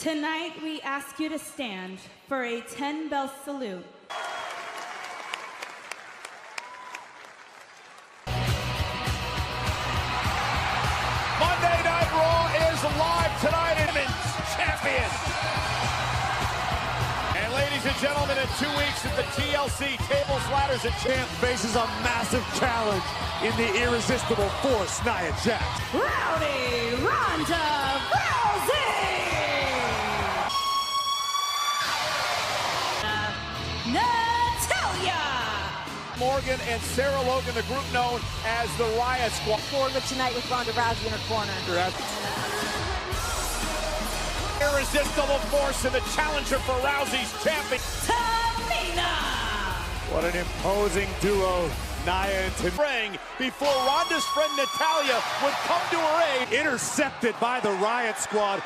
Tonight, we ask you to stand for a 10-bell salute. Monday Night Raw is live tonight in Women's Champion. And ladies and gentlemen, in 2 weeks at the TLC Tables, Ladders, and Champ faces a massive challenge in the irresistible force, Nia Jax. Rowdy Ronda Rousey! Morgan and Sarah Logan, the group known as the Riot Squad. Forward tonight with Ronda Rousey in her corner. Irresistible force and the challenger for Rousey's champion. Tamina! What an imposing duo, Nia and Tamina. Before Ronda's friend Natalya would come to her aid. Intercepted by the Riot Squad.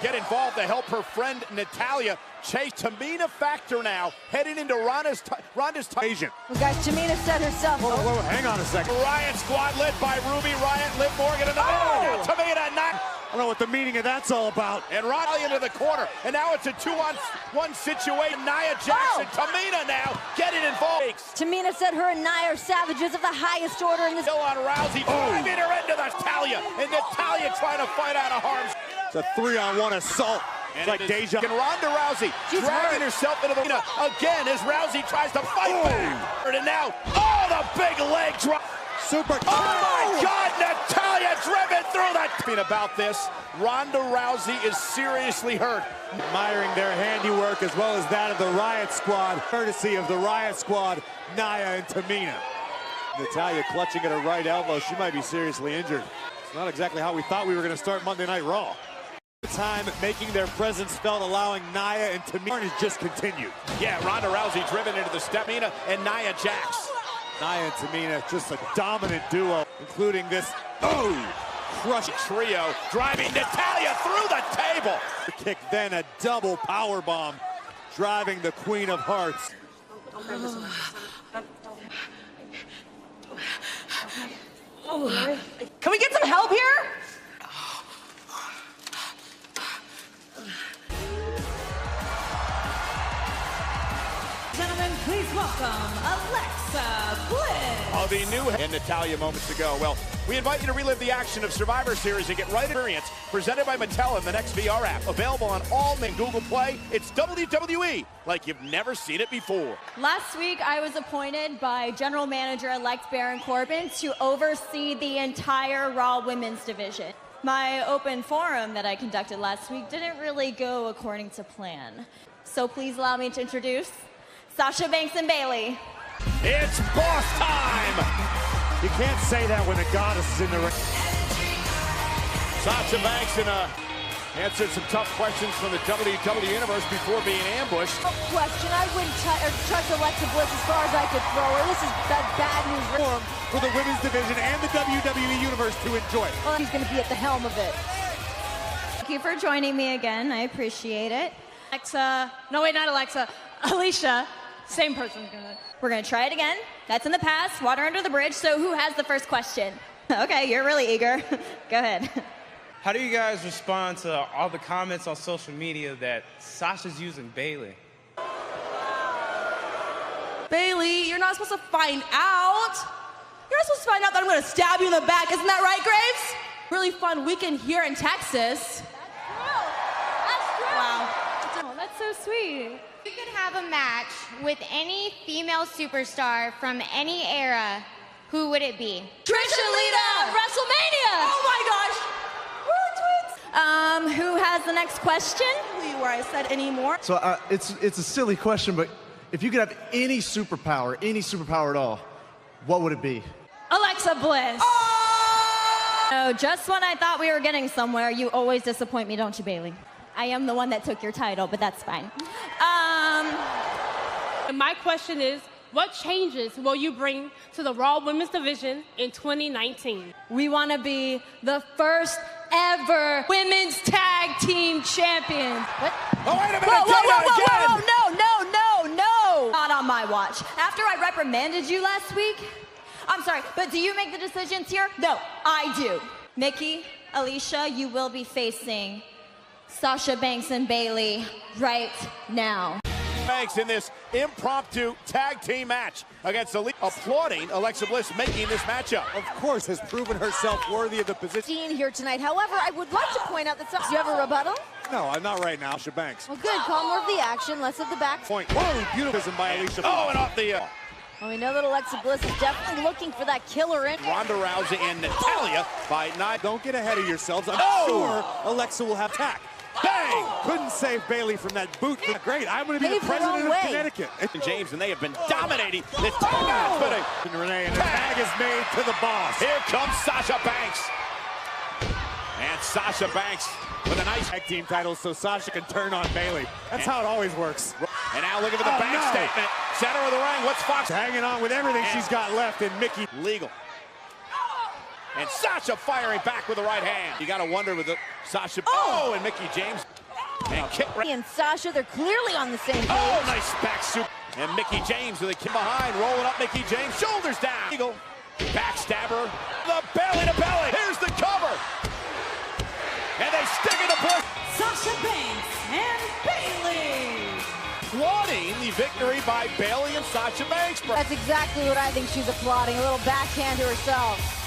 Get involved to help her friend Natalya chase. Tamina factor now, heading into Ronda's agent. Well, guys, Tamina said herself. Whoa, hang on a second. Riot Squad led by Ruby Riot, Liv Morgan in the middle. Now Tamina not. I don't know what the meaning of that's all about. And Ronda into the corner, and now it's a 2-on-1 situation. Nia Jax and Tamina now getting involved. Tamina said her and Nia are savages of the highest order in this. Still on Rousey, driving her into Natalya, and Natalya trying to fight out of harm's. It's a 3-on-1 assault. It's like Deja. And Ronda Rousey dragging herself into the arena again as Rousey tries to fight back. And now, the big leg drop. Super. Oh my God, Natalya driven through that. About this, Ronda Rousey is seriously hurt. Admiring their handiwork as well as that of the Riot Squad, courtesy of the Riot Squad, Nia and Tamina. Natalya clutching at her right elbow. She might be seriously injured. It's not exactly how we thought we were going to start Monday Night Raw. Time making their presence felt, allowing Nia and Tamina has just continued. Yeah, Ronda Rousey driven into the step. Tamina and Nia Jax. Nia and Tamina, just a dominant duo, including this crushing trio, driving Natalya through the table. The kick, then a double power bomb, driving the Queen of Hearts. Can we get some help here? Gentlemen, please welcome Alexa Bliss. The new and Natalya moments ago. Well, we invite you to relive the action of Survivor Series and get right experience presented by Mattel in the next VR app. Available on all and Google Play. It's WWE like you've never seen it before. Last week, I was appointed by General Manager-elect Baron Corbin to oversee the entire Raw Women's Division. My open forum that I conducted last week didn't really go according to plan. So please allow me to introduce Sasha Banks and Bayley. It's boss time! You can't say that when the goddess is in the ring. Sasha Banks answered some tough questions from the WWE Universe before being ambushed. No question, I wouldn't trust Alexa Bliss as far as I could throw her. This is bad news for the women's division and the WWE Universe to enjoy. Well, he's going to be at the helm of it. Thank you for joining me again. I appreciate it. Alicia, same person. We're gonna try it again. That's in the past, water under the bridge. So who has the first question? Okay, you're really eager. Go ahead. How do you guys respond to all the comments on social media that Sasha's using Bayley? Bayley, you're not supposed to find out. You're not supposed to find out that I'm gonna stab you in the back. Isn't that right, Graves? Really fun weekend here in Texas. That's true. Wow. Oh, that's so sweet. You could have a match with any female superstar from any era, who would it be? Trish and Lita! WrestleMania! Oh my gosh! We're twins! Who has the next question? Where I said any more. So it's a silly question, but if you could have any superpower at all, what would it be? Alexa Bliss. Oh! No, just when I thought we were getting somewhere, you always disappoint me, don't you, Bayley? I am the one that took your title, but that's fine. My question is, what changes will you bring to the Raw Women's Division in 2019? We want to be the first ever women's tag team champions. What? Oh, wait a minute! Whoa, no! Not on my watch. After I reprimanded you last week? I'm sorry, but do you make the decisions here? No, I do. Mickey, Alicia, you will be facing Sasha Banks and Bayley right now. Banks in this impromptu tag team match against Elite, applauding Alexa Bliss making this matchup. Of course, has proven herself worthy of the position. Here tonight. However, I would like to point out that some... Do you have a rebuttal? No, I'm not right now, Sasha Banks. Well, good. Call more of the action, less of the back. Point. Whoa, beautiful by Alicia. Oh, and off the... Well, we know that Alexa Bliss is definitely looking for that killer in. Ronda Rousey and Natalya by 9. Don't get ahead of yourselves. I'm sure Alexa will have attack. Bang! Couldn't save Bayley from that boot. Great, I'm going to be the president of Connecticut. James, and they have been dominating this tag. And Renee, and the tag is made to the boss. Here comes Sasha Banks. And Sasha Banks with a nice tag team title so Sasha can turn on Bayley. That's how it always works. And now looking for the Banks statement. Center of the ring, what's Fox? Hanging on with everything she's got left, and Mickey. Legal. And Sasha firing back with the right hand. You got to wonder with the Sasha. Oh, and Mickie James. And kick right. And Sasha, they're clearly on the same page. Oh, nice back super. And Mickie James with a kick behind, rolling up Mickie James. Shoulders down. Eagle. Backstabber. The belly to belly. Here's the cover. And they stick it to Bliss. Sasha Banks and Bayley. Applauding the victory by Bayley and Sasha Banks. That's exactly what I think she's applauding. A little backhand to herself.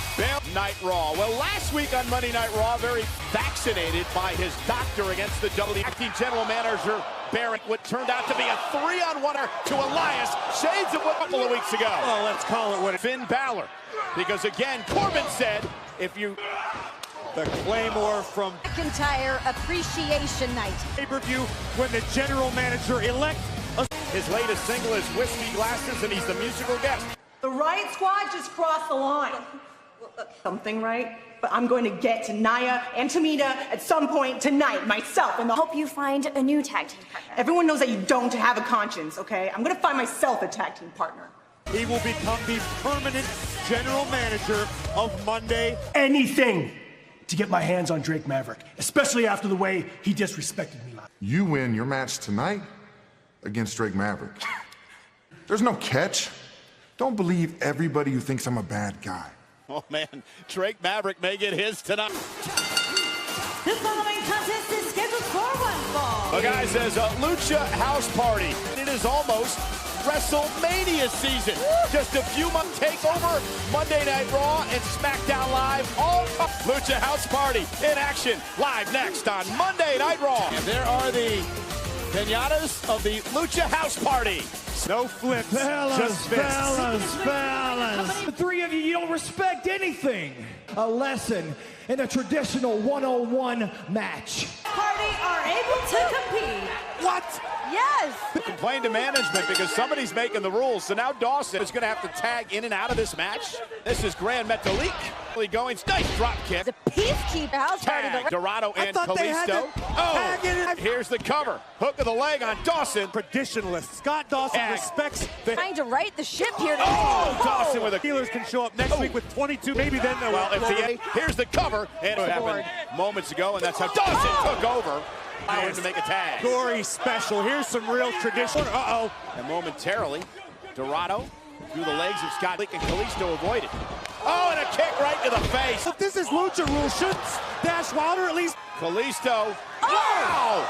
Night Raw. Well, last week on Monday Night Raw, very vaccinated by his doctor against the acting general manager, Baron, what turned out to be a 3-on-1 to Elias, shades of what a couple of weeks ago. Well, let's call it what it is. Finn Balor. Because again, Corbin said, if you... The Claymore from McIntyre Appreciation Night. Pay-per-view when the general manager elect... His latest single is Whiskey Glasses, and he's the musical guest. The Riot Squad just crossed the line. Something right, but I'm going to get to Nia and Tamina at some point tonight myself, and I'll help you find a new tag team partner. Everyone knows that you don't have a conscience, okay? I'm going to find myself a tag team partner. He will become the permanent general manager of Monday. Anything to get my hands on Drake Maverick, especially after the way he disrespected me. You win your match tonight against Drake Maverick. There's no catch. Don't believe everybody who thinks I'm a bad guy. Oh, man, Drake Maverick may get his tonight. The following contest is scheduled for one fall. Well, guys, there's a Lucha House Party. It is almost WrestleMania season. Just a few months takeover, Monday Night Raw and SmackDown Live. All Lucha House Party in action, live next on Monday Night Raw. And there are the pinatas of the Lucha House Party. No flips, just fists. The three of you, you don't respect anything. A lesson in a traditional one-on-one match. Party are able to compete. What? Yes. Complain to management because somebody's making the rules. So now Dawson is going to have to tag in and out of this match. This is Grand Metalik. Going, nice drop kick. The Peacekeeper House Party. Tag, Dorado and Kalisto. Oh, here's the cover. Hook of the leg on Dawson. Traditionalist. Scott Dawson respects the... Trying to right the ship here. Oh, Dawson with a... Healers can show up next week with 22. Maybe then they'll... Well, here's the cover. And it happened moments ago, and that's how Dawson took over. Allowed him to make a tag. Gory special. Here's some real tradition. Uh-oh. And momentarily, Dorado through the legs of Scott Leak and Kalisto avoided. Oh, and a kick right to the face. If this is Lucha rules, shouldn't Dash Wilder at least... Kalisto. Wow!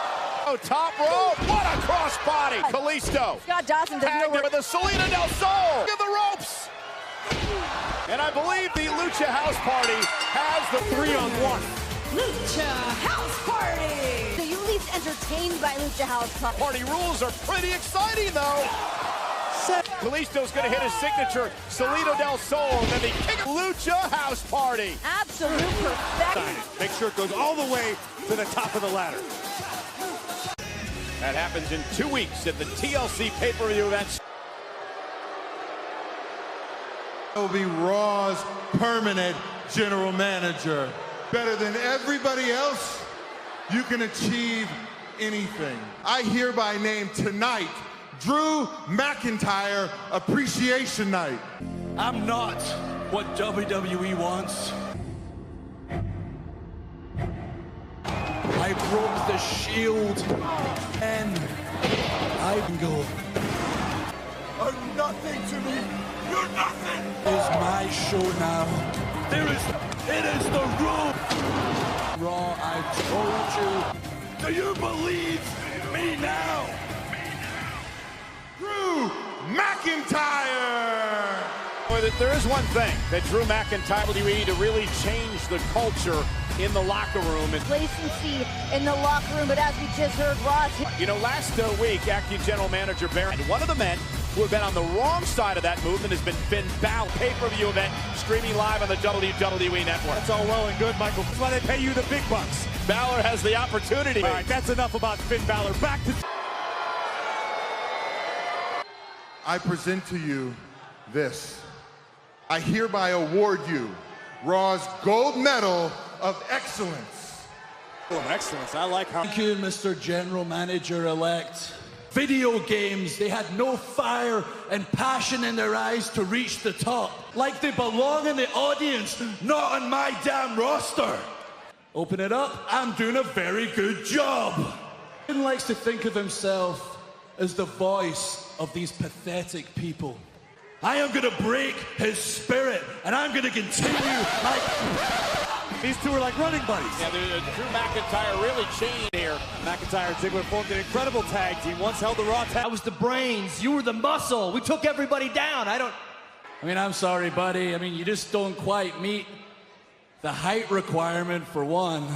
Oh, top rope. What a cross body. Kalisto. Scott Dawson tagged him with the Salida del Sol. Give the ropes. And I believe the Lucha House Party has the 3-on-1. Lucha House Party. So you at least entertained by Lucha House Party. Party rules are pretty exciting, though. Kalisto's going to hit his signature Salida del Sol, and then the kick Lucha House Party. Absolute perfection. Make sure it goes all the way to the top of the ladder. That happens in 2 weeks at the TLC pay-per-view event. Will be Raw's permanent general manager. Better than everybody else, you can achieve anything. I hereby name tonight Drew McIntyre Appreciation Night. I'm not what WWE wants. I broke the shield and I can go. Are nothing to me. You're nothing. It's my show now. It is the Raw. I told you Do you believe me now? Drew McIntyre! There is one thing that Drew McIntyre WWE to really change the culture in the locker room. Complacency in the locker room, but as we just heard, Ross. You know, last week, acting general manager Baron, one of the men who have been on the wrong side of that movement has been Finn Balor. Pay-per-view event streaming live on the WWE Network. That's all well and good, Michael. That's why they pay you the big bucks. Balor has the opportunity. All right, that's enough about Finn Balor. Back to... I present to you this. I hereby award you Raw's Gold Medal of Excellence. Oh, excellence. I like how... Thank you, Mr. General Manager-elect. Video games, they had no fire and passion in their eyes to reach the top. Like they belong in the audience, not on my damn roster. Open it up, I'm doing a very good job. He likes to think of himself as the voice of these pathetic people. I am gonna break his spirit, and I'm gonna continue like... These two are like running buddies. Yeah, Drew McIntyre really changed here. McIntyre and Ziggler formed an incredible tag team. Once held the Raw tag. I was the brains, you were the muscle. We took everybody down. I mean, I'm sorry, buddy. I mean, you just don't quite meet the height requirement for one.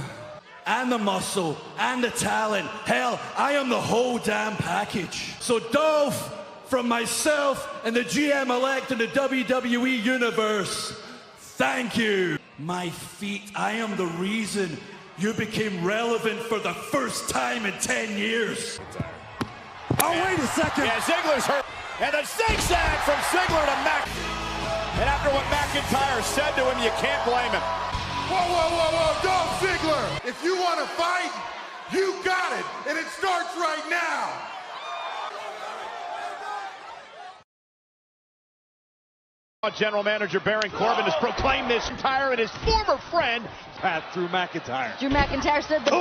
And the muscle, and the talent. Hell, I am the whole damn package. So Dolph, from myself and the GM-elect in the WWE Universe, thank you. My feet, I am the reason you became relevant for the first time in 10 years. Oh, wait a second. Yeah, Ziggler's hurt. And the zigzag from Ziggler to Mac. And after what McIntyre said to him, you can't blame him. Whoa, whoa, whoa, whoa, Dolph Ziggler! If you want to fight, you got it, and it starts right now! General Manager Baron Corbin has proclaimed this entire and his former friend, Drew McIntyre. Drew McIntyre said the...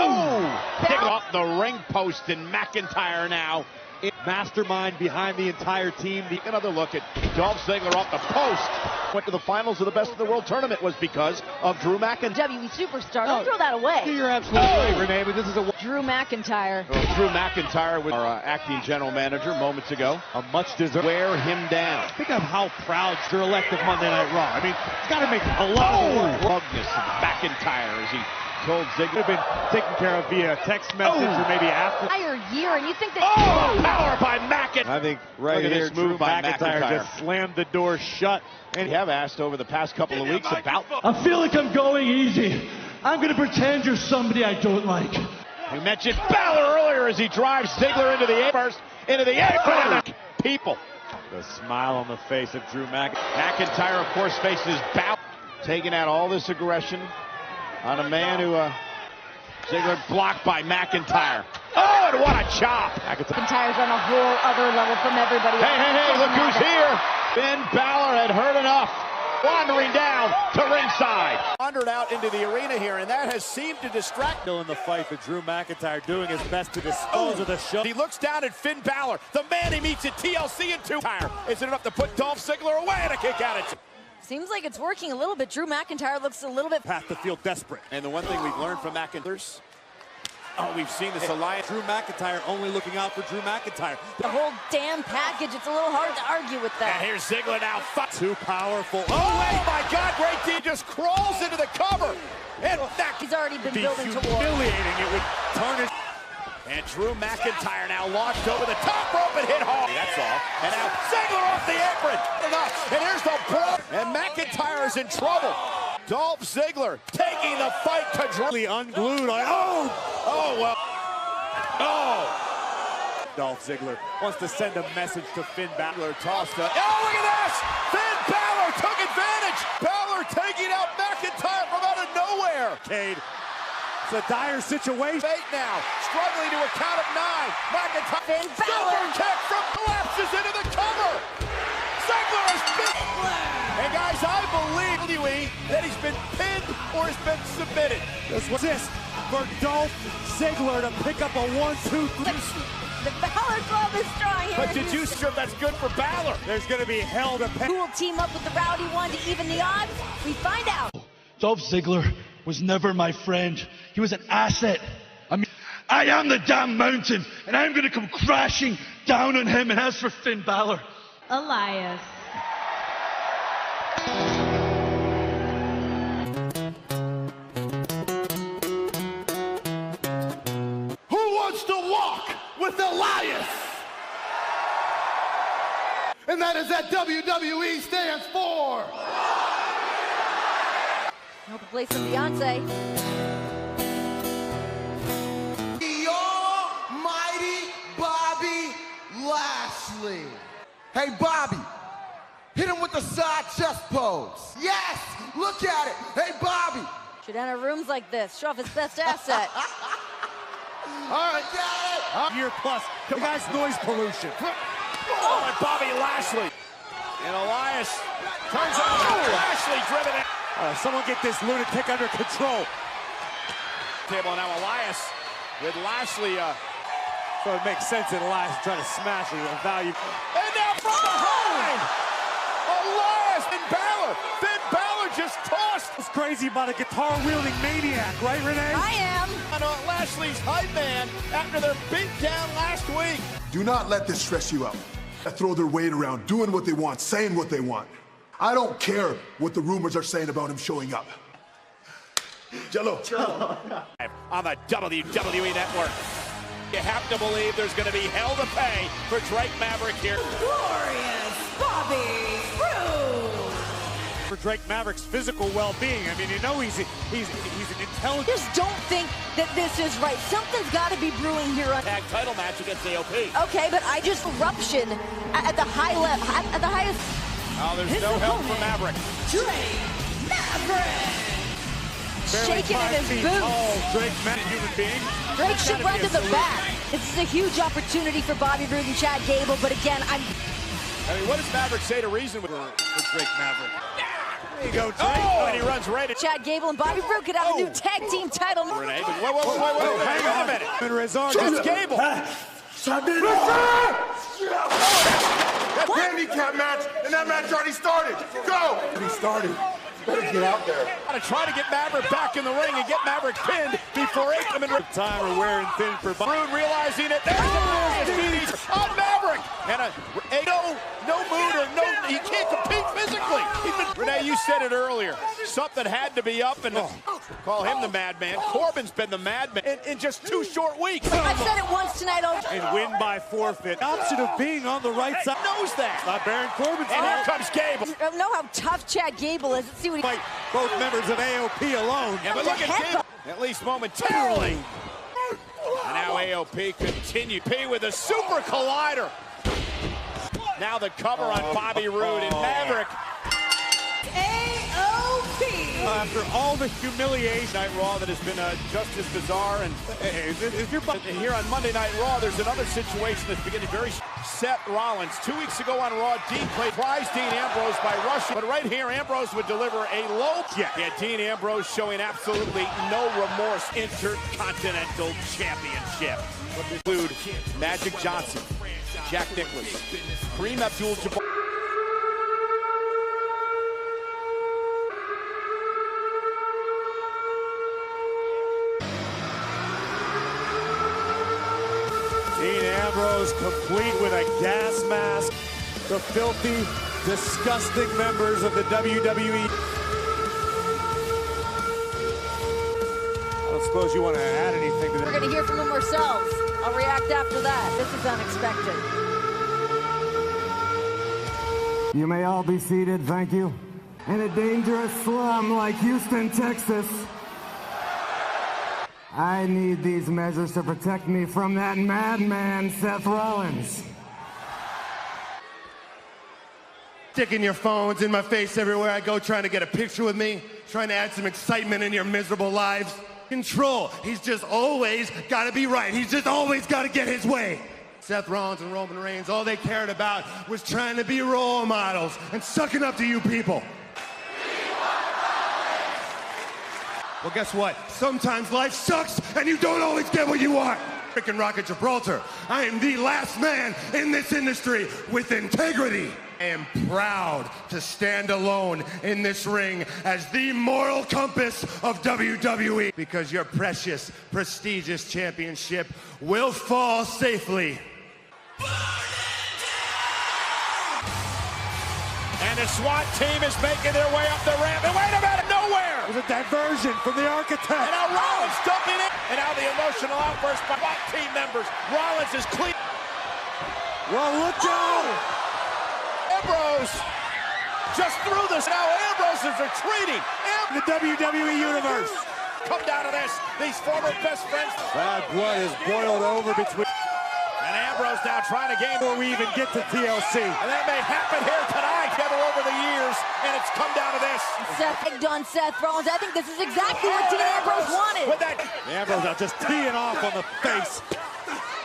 Pick off the ring post, and McIntyre now. Mastermind behind the entire team. Another look at Dolph Ziggler off the post. Went to the finals of the Best of the World tournament was because of Drew McIntyre. WWE superstar, don't throw that away. You're absolutely right, Renee, but this is a... Drew McIntyre. Drew McIntyre with our acting general manager moments ago. A much deserved... Wear him down. Think of how proud you're elect of Monday Night Raw. I mean, it's got to make a lot of work. Rugness of McIntyre as he told Ziggler. Been taken care of via text message or maybe after. Entire year, and you think that... Power by McIntyre. I think right here, Drew McIntyre just slammed the door shut. And you have asked over the past couple of weeks about... I feel like I'm going easy. I'm going to pretend you're somebody I don't like. We mentioned Balor earlier as he drives Ziggler into the first, into the apron. People. The smile on the face of Drew McIntyre. McIntyre, of course, faces Balor, taking out all this aggression on a man who Ziggler blocked by McIntyre. Oh, and what a chop! McIntyre's on a whole other level from everybody else. Hey, look who's here! Finn Balor had heard enough. Wandering down to ringside. Wandered out into the arena here, and that has seemed to distract. Still in the fight, but Drew McIntyre doing his best to dispose of the show. He looks down at Finn Balor, the man he meets at TLC in 2. Is it enough to put Dolph Ziggler away and a kick out at... Seems like it's working a little bit. Drew McIntyre looks a little bit... Path to feel desperate. And the one thing we've learned from McIntyre's... Oh, we've seen this alliance. Drew McIntyre only looking out for Drew McIntyre. The whole damn package, it's a little hard to argue with that. And here's Ziggler now. Too powerful. Oh my God, Great D just crawls into the cover. And he's already been building towards. Humiliating, it would tarnish. And Drew McIntyre now launched over the top rope and hit hard. That's all. And now Ziggler off the apron. And here's the blow. And McIntyre is in trouble. Dolph Ziggler taking the fight to Drew. Unglued. Dolph Ziggler wants to send a message to Finn Balor. Tossed up. Oh, look at this! Finn Balor took advantage. Balor taking out McIntyre from out of nowhere. Cade. It's a dire situation. 8 now, struggling to a count of 9. McIntyre. Finn Balor. Super kick from collapses into the cover. Ziggler has been. And guys, I believe that he's been pinned or has been submitted. This was this for Dolph Ziggler to pick up a 1-2-3. The Balor Club is strong here. But did you strip? That's good for Balor. There's going to be hell to pay. Who will team up with the Rowdy One to even the odds? We find out. Dolph Ziggler was never my friend. He was an asset. I I am the damn mountain, and I'm going to come crashing down on him. And as for Finn Balor, Elias. Who wants to walk with Elias? And that is that WWE stands for. Hope to play some Beyonce. The almighty Bobby Lashley. Hey, Bobby, hit him with the side chest pose. Yes, look at it. Hey, Bobby. Should enter rooms like this. Show off his best asset. All right, got it. Year plus. The guy's noise pollution. Oh, and Bobby Lashley. And Elias turns out Lashley driven it. Someone get this lunatic under control. Table now, Elias with Lashley. So it makes sense that Elias is trying to smash it at value. And now from behind, Elias and Balor. Finn Balor just tossed. It's crazy about a guitar-wielding maniac, right, Renee? I am. On Lashley's hype man after their beatdown last week. Do not let this stress you out. They throw their weight around, doing what they want, saying what they want. I don't care what the rumors are saying about him showing up. Jello. On the WWE Network. You have to believe there's going to be hell to pay for Drake Maverick here. Glorious Bobby Roode. For Drake Maverick's physical well-being. I mean, you know he's an intelligent. Just don't think that this is right. Something's got to be brewing here. Tag title match against AOP. Okay, but I just eruption at the high level, at the highest. Oh, there's no help for Maverick. Drake Maverick. Shaking in his boots. Oh, Drake Maverick, human being. Drake should run to the back. This is a huge opportunity for Bobby Roode and Chad Gable, but again, I mean, what does Maverick say to reason with Drake Maverick? There you go, Drake. Oh! And he runs right at Chad Gable and Bobby Roode could have a new tag team title. Renee, but wait, hang on a minute. Just Gable. That's a handicap match, and that match already started. Go! He started. Better get out there. Gotta try to get Maverick back in the ring and get Maverick pinned before it comes in. Time are wearing thin for Roode realizing it. There's the DDT on Maverick. And no mood or no, he can't compete physically. Renee, you said it earlier. Something had to be up, and call him the madman. Corbin's been the madman in just 2 short weeks. I've said it once tonight. And win by forfeit. Option of being on the right side. Knows that. Not Baron Corbin's. And here comes Gable. I don't know how tough Chad Gable is. Let's see what he... Fight both members of AOP alone. Yeah, but look at Gable. At least momentarily. And now AOP continue. P with a super collider. Now the cover on Bobby Roode and Maverick. AOP. After all the humiliation Night Raw that has been just as bizarre, and if you're here on Monday Night Raw, there's another situation that's beginning very. Seth Rollins 2 weeks ago on Raw, Dean surprised Dean Ambrose by rushing, but right here Ambrose would deliver a low. Yeah, Dean Ambrose showing absolutely no remorse. Intercontinental Championship. Include Magic Johnson, Jack Nicklaus, Kareem Abdul-Jabbar. Dean Ambrose complete with a gas mask. The filthy, disgusting members of the WWE. I don't suppose you want to add anything to that. We're going to hear from them ourselves. I'll react after that. This is unexpected. You may all be seated, thank you. In a dangerous slum like Houston, Texas, I need these measures to protect me from that madman, Seth Rollins. Sticking your phones in my face everywhere I go, trying to get a picture with me, trying to add some excitement in your miserable lives. Control. He's just always got to be right. He's just always got to get his way. Seth Rollins and Roman Reigns, all they cared about was trying to be role models and sucking up to you people. Well, guess what? Sometimes life sucks and you don't always get what you want. Frickin' Rocket Gibraltar. I am the last man in this industry with integrity. I am proud to stand alone in this ring as the moral compass of WWE because your precious, prestigious championship will fall safely. And the SWAT team is making their way up the ramp. And wait a minute, nowhere! There's a diversion from the architect. And now Rollins dumping it. And now the emotional outburst by SWAT team members. Rollins is clean. Well, look out! Ambrose just threw this. Now Ambrose is retreating. The WWE Universe. Come down to this. These former best friends. Bad blood is boiled over between. And Ambrose now trying to gain before we even get to TLC. And that may happen here tonight, together over the years, and it's come down to this. Seth egged on Seth Rollins. I think this is exactly what Dean Ambrose wanted. With that, Ambrose now just teeing off on the face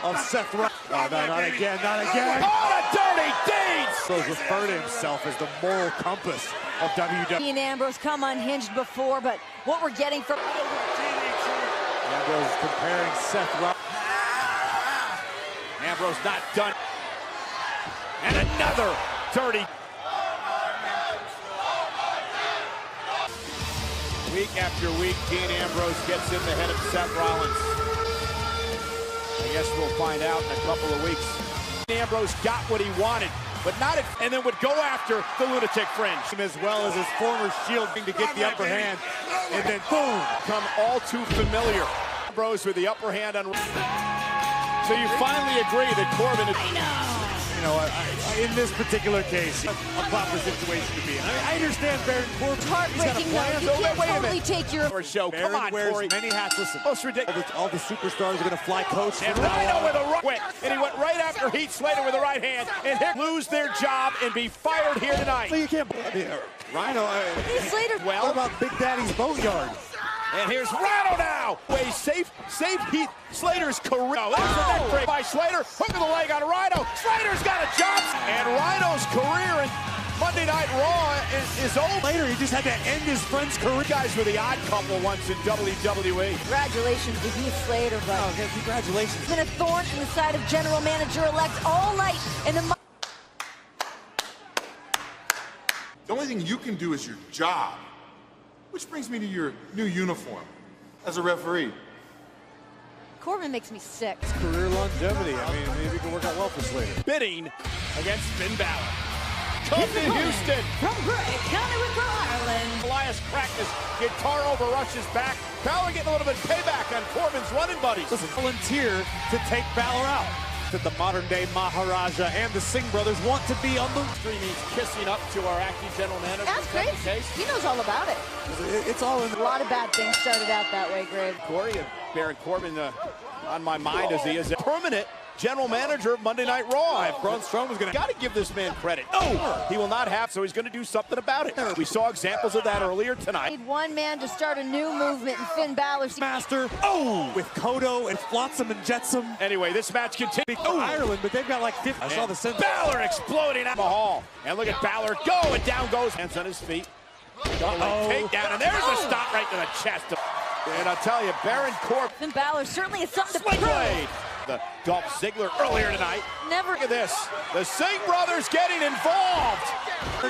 of Seth Rollins. Oh, no, not again, not again. Oh, the dirty deeds! Ambrose referred to himself as the moral compass of WWE. Dean Ambrose come unhinged before, but what we're getting from Ambrose comparing Seth Rollins. Ambrose not done. And another dirty. Week after week, Dean Ambrose gets in the head of Seth Rollins. I guess we'll find out in a couple of weeks. Dean Ambrose got what he wanted, but not it, and then would go after the lunatic fringe. As well as his former Shield to get the upper hand, and then boom, come all too familiar. Ambrose with the upper hand on. So you finally agree that Corbin is... You know, in this particular case, a proper situation to be in. I understand Baron Corbin. It's heartbreaking, though. You can't totally take your... Show. Baron Come on, wears Corey. many hats. Listen, most ridiculous. All the superstars are going to fly coach. And Rhino with a right, and he went right after Heath Slater with the right hand, and Hick lose their job and be fired here tonight. So you can't... Rhino... Heath Slater... What about Big Daddy's Boatyard? And here's Rhino now. Way safe Heath Slater's career. Oh, that's a neck break by Slater. Hook of the leg on Rhino. Slater's got a job. And Rhino's career in Monday Night Raw is over. Later, he just had to end his friend's career. You guys were the odd couple once in WWE. Congratulations to Heath Slater, but... Oh, okay, congratulations. It's been a thorn in the side of General Manager-elect all night in the... The only thing you can do is your job. Which brings me to your new uniform as a referee. Corbin makes me sick. Career longevity. I mean, maybe it can work out well for Slater. Bidding against Finn Balor. Come to Houston. From Bray, County with Ireland. Elias cracked his guitar over Rush's back. Balor getting a little bit of payback on Corbin's running buddies. Listen, volunteer to take Balor out. That the modern-day Maharaja and the Singh brothers want to be on the stream. He's kissing up to our acting general manager. That's great. He knows all about it. It's all in. A lot of bad things started out that way, Grave. Corey and Baron Corbin on my mind as he is a permanent general manager of Monday Night Raw. If Braun Strowman's going to got to give this man credit. No, he will not have, so he's going to do something about it. We saw examples of that earlier tonight. Need one man to start a new movement in Finn Balor's master. With Kodo and Flotsam and Jetsam. Anyway, this match continues. Ireland, but they've got like 50. I saw the sense. Balor exploding out the hall. And look at Balor go, and down goes. Hands on his feet. Takedown, and there's a stop right to the chest. And I'll tell you, Baron Corbin. Finn Balor certainly has something to prove. The Dolph Ziggler earlier tonight. Never. Look at this. The Singh brothers getting involved.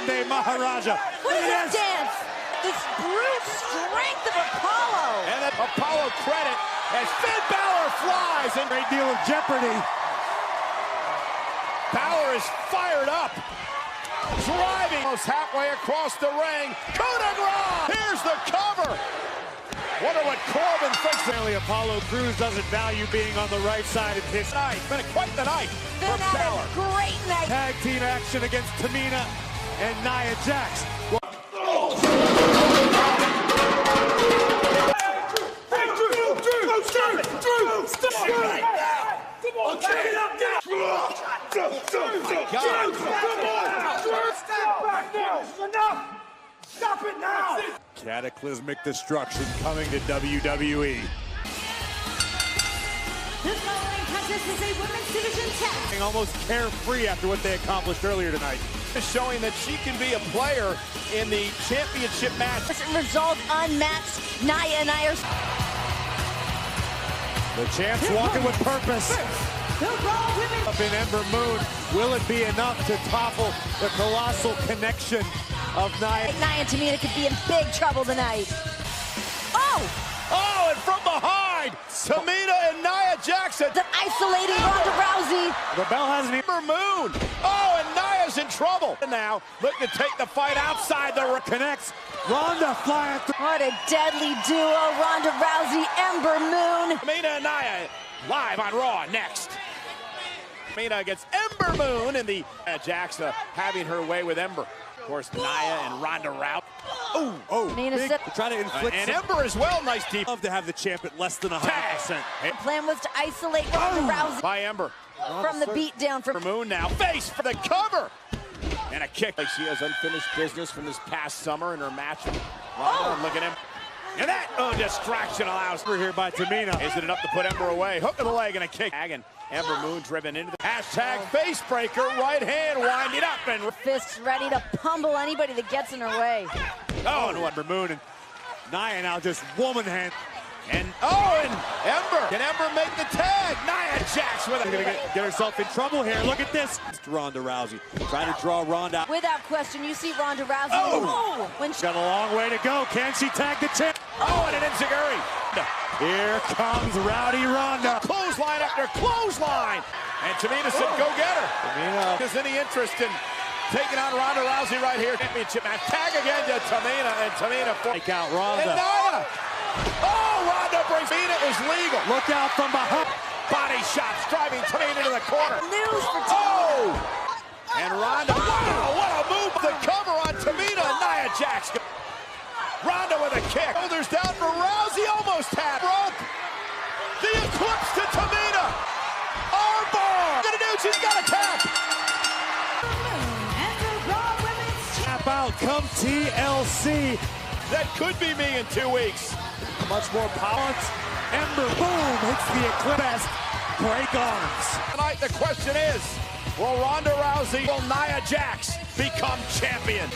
Day Maharaja. What is this dance? This brute strength of Apollo. And then Apollo credit as Finn Balor flies. And great deal of jeopardy. Balor is fired up. Driving almost halfway across the ring. Coup de grace. Here's the cover. Wonder what Corbin thinks. Apparently Apollo Crews doesn't value being on the right side of his night. It's been quite the night for Balor. Great night. Tag team action against Tamina and Nia Jax. Stop it now! Cataclysmic destruction coming to WWE. This following contest is a women's division tag. Almost carefree after what they accomplished earlier tonight. Showing that she can be a player in the championship match. Result unmatched. Nia and I are... The champ's walking with purpose. the Raw Women's... Up in Ember Moon, will it be enough to topple the colossal connection of Nia? Nia and Tamina could be in big trouble tonight. Oh! Oh, and from behind, Tamina and Nia Jackson. The isolating Ronda Rousey. The bell hasn't even... Ember Moon. Oh, and Nia's in trouble. Now, looking to take the fight outside the... Connects. Ronda flying through. What a deadly duo, Ronda Rousey, Ember Moon. Tamina and Nia live on Raw next. Tamina against Ember Moon and the Jackson having her way with Ember. Of course, Nia and Ronda Rousey. Oh, big, trying to inflict and Ember as well, nice deep. Love to have the champ at less than 100%. The plan was to isolate Ronda Rousey by Ember. From the beatdown from Moon now. Face for the cover. And a kick. Like she has unfinished business from this past summer in her match with Ronda. Look at him. And that distraction allows her here by Tamina. Is it enough to put Ember away? Hook in the leg and a kick. And Ember Moon driven into the hashtag face breaker. Right hand winding up and fists ready to pummel anybody that gets in her way. Oh, and Ember Moon and Nia now just woman hand. And Ember. Can Ember make the tag? Nia Jax with it. Gonna get herself in trouble here. Look at this. Ronda Rousey trying to draw Ronda. Without question, you see Ronda Rousey. When she got a long way to go. Can she tag the champ? Oh, and an enziguri. Here comes Rowdy Ronda. Clothesline after clothesline. And Tamina said, go get her. Tamina. There's any interest in taking on Ronda Rousey right here. Championship match. Tag again to Tamina, and Tamina take out Ronda. And Nia. Oh, Ronda brings Tamina is legal. Look out from behind. Body shots driving Tamina to the corner. News for Tamina. And Ronda. Wow, what a move. The cover on Tamina and Nia Jax. Ronda with a kick. Shoulders down for Rousey. Almost had. Broke. The eclipse to Tamina. Armbar. Gonna do. She's got a tap. Tap out. Come TLC. That could be me in 2 weeks. Much more power. Ember boom hits the eclipse. Break arms. Tonight the question is, will Ronda Rousey, will Nia Jax become champion?